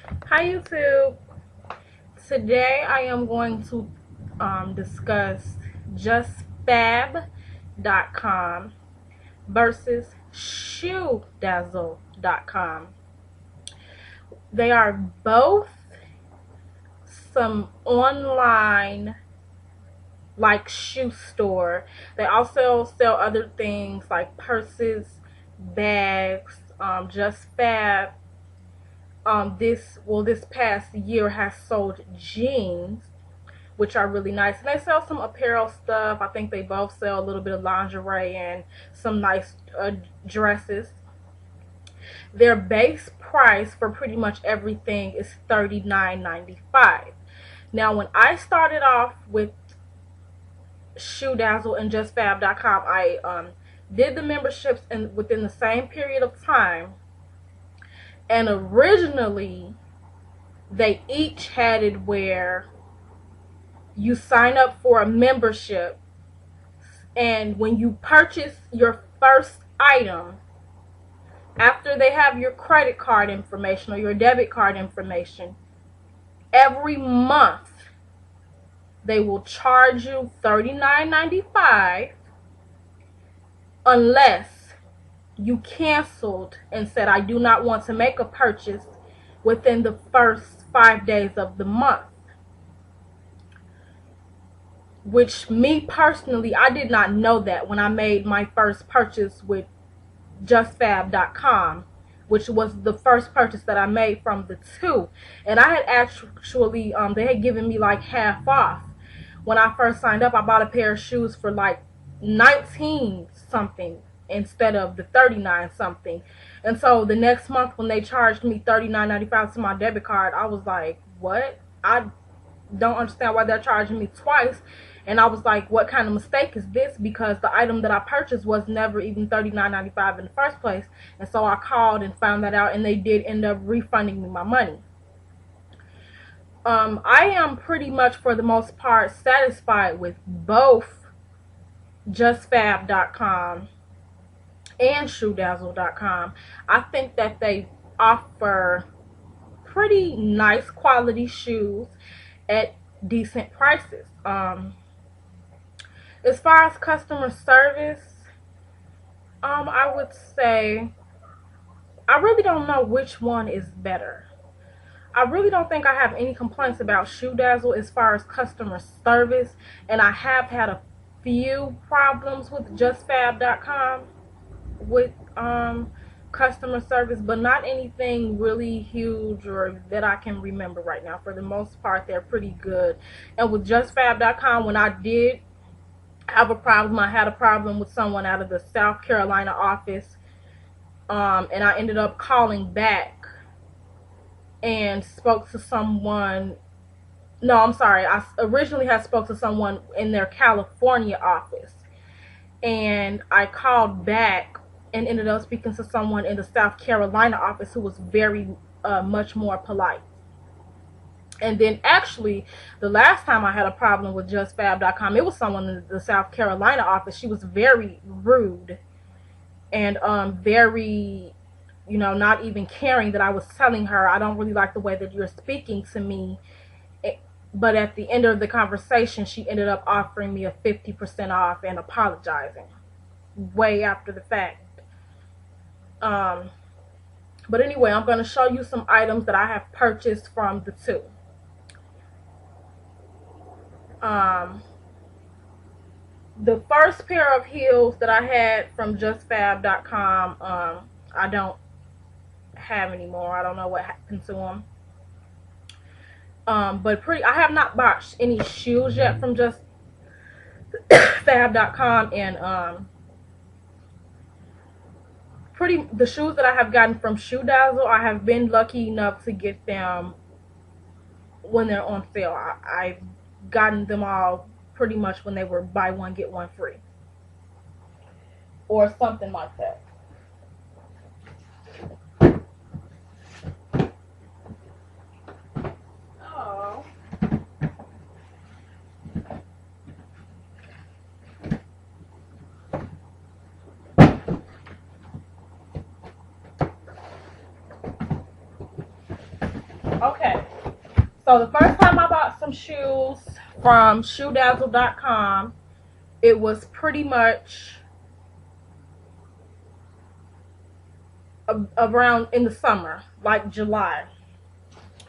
Hi YouTube. Today I am going to discuss justfab.com versus shoedazzle.com. They are both some online like shoe store. They also sell other things like purses, bags. Just Fab this past year has sold jeans, which are really nice, and they sell some apparel stuff. I think they both sell a little bit of lingerie and some nice dresses. Their base price for pretty much everything is $39.95. Now when I started off with Shoe Dazzle and JustFab.com, I did the memberships within the same period of time, and originally they each had it where you sign up for a membership, and when you purchase your first item, after they have your credit card information or your debit card information, every month they will charge you $39.95 unless you canceled and said, I do not want to make a purchase within the first 5 days of the month. Which, me personally, I did not know that when I made my first purchase with JustFab.com, which was the first purchase that I made from the two. And I had actually, they had given me like half off. When I first signed up, I bought a pair of shoes for like 19 something instead of the 39 something. And so the next month when they charged me $39.95 to my debit card, I was like, what? I don't understand why they're charging me twice. And I was like, what kind of mistake is this? Because the item that I purchased was never even $39.95 in the first place. And so I called and found that out, and they did end up refunding me my money. I am pretty much, for the most part, satisfied with both JustFab.com and ShoeDazzle.com. I think that they offer pretty nice quality shoes at decent prices. As far as customer service, I would say I really don't know which one is better. I really don't think I have any complaints about Shoe Dazzle as far as customer service, and I have had a few problems with JustFab.com with customer service, but not anything really huge or that I can remember right now. For the most part, they're pretty good. And with JustFab.com, when I did have a problem, I had a problem with someone out of the South Carolina office, and I ended up calling back and spoke to someone. No, I'm sorry, I originally had spoke to someone in their California office, and I called back and ended up speaking to someone in the South Carolina office who was very much more polite. And then actually, the last time I had a problem with JustFab.com, it was someone in the South Carolina office. She was very rude and very, not even caring that I was telling her, I don't really like the way that you're speaking to me. But at the end of the conversation, she ended up offering me a 50% off and apologizing way after the fact. But anyway, I'm going to show you some items that I have purchased from the two. The first pair of heels that I had from JustFab.com, I don't have anymore. I don't know what happened to them. But I have not bought any shoes yet from JustFab.com, and the shoes that I have gotten from Shoe Dazzle, I have been lucky enough to get them when they're on sale. I've gotten them all pretty much when they were buy one get one free or something like that. Oh. So the first time I bought some shoes from shoedazzle.com, it was pretty much around in the summer, like July.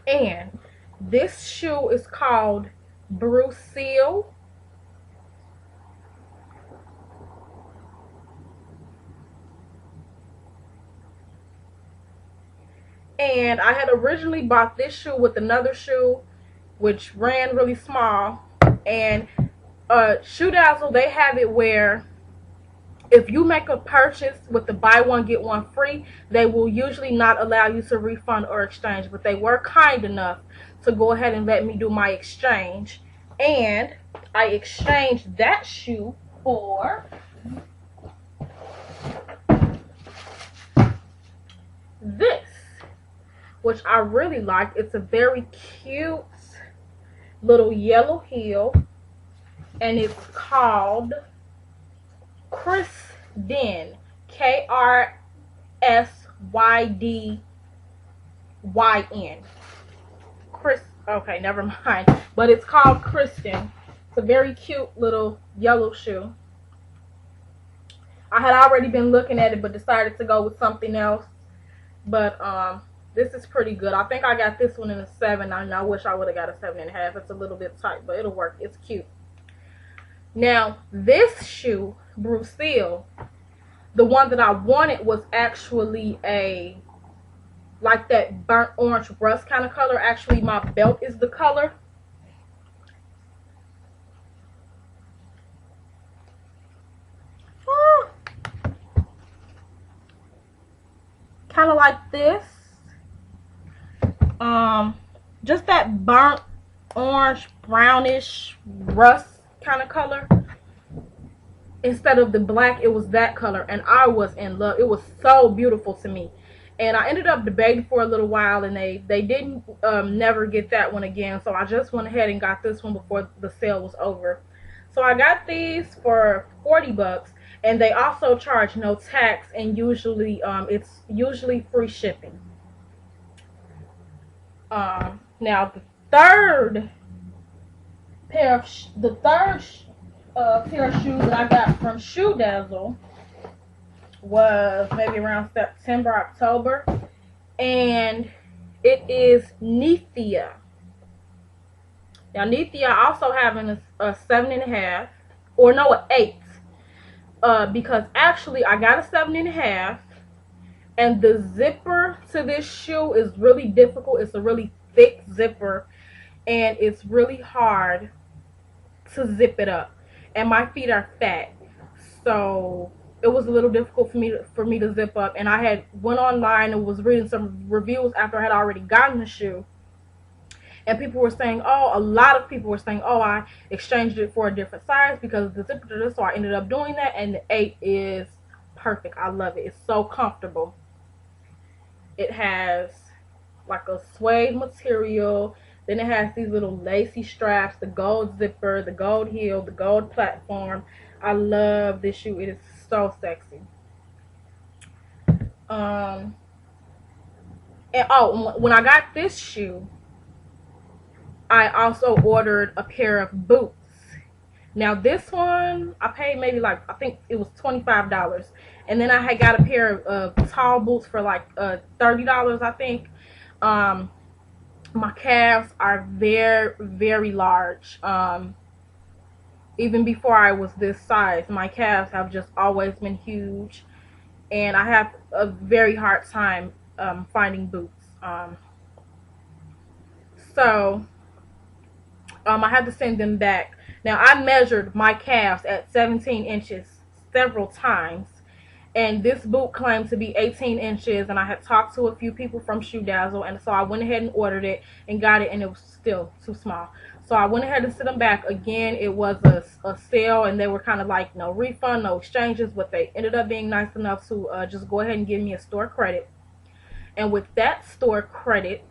And this shoe is called Bruce Seal. And I had originally bought this shoe with another shoe, which ran really small. And Shoe Dazzle, they have it where if you make a purchase with the buy one get one free, they will usually not allow you to refund or exchange. But they were kind enough to go ahead and let me do my exchange. And I exchanged that shoe for this, which I really like. It's a very cute little yellow heel, and it's called Krysdyn, Krysydyn. Chris, okay, never mind. But it's called Krysdyn. It's a very cute little yellow shoe. I had already been looking at it, but decided to go with something else. But this is pretty good. I think I got this one in a 7. I wish I would have got a 7.5. It's a little bit tight, but it'll work. It's cute. Now, this shoe, Bruce Seal, the one that I wanted was actually like that burnt orange rust kind of color. Actually, my belt is the color. Kind of like this. Just that burnt orange, brownish rust kind of color. Instead of the black, it was that color, and I was in love. It was so beautiful to me. And I ended up debating for a little while, and they didn't never get that one again. So I just went ahead and got this one before the sale was over. So I got these for 40 bucks, and they also charge no tax, and usually it's usually free shipping. Now the third pair of shoes that I got from Shoe Dazzle was maybe around September, October, and it is Nethia. Now Nethia also having a 7.5, or no, an 8, because actually I got a 7.5, and the zipper to this shoe is really difficult. It's a really thick zipper, and it's really hard to zip it up, and my feet are fat, so it was a little difficult for me to zip up. And I had went online and was reading some reviews after I had already gotten the shoe, and people were saying, a lot of people were saying, I exchanged it for a different size because of the zipper to this. So I ended up doing that, and the 8 is perfect. I love it. It's so comfortable. It has like a suede material. Then it has these little lacy straps, the gold zipper, the gold heel, the gold platform. I love this shoe. It is so sexy. And when I got this shoe, I also ordered a pair of boots. Now this one, I paid maybe like, I think it was $25. And then I had got a pair of tall boots for like $30, I think. My calves are very, very large. Even before I was this size, my calves have just always been huge. And I have a very hard time finding boots. So I had to send them back. Now, I measured my calves at 17 inches several times, and this boot claimed to be 18 inches, and I had talked to a few people from Shoe Dazzle, and so I went ahead and ordered it and got it, and it was still too small. So I went ahead and sent them back. Again, it was a sale, and they were kind of like no refund, no exchanges, but they ended up being nice enough to just go ahead and give me a store credit. And with that store credit,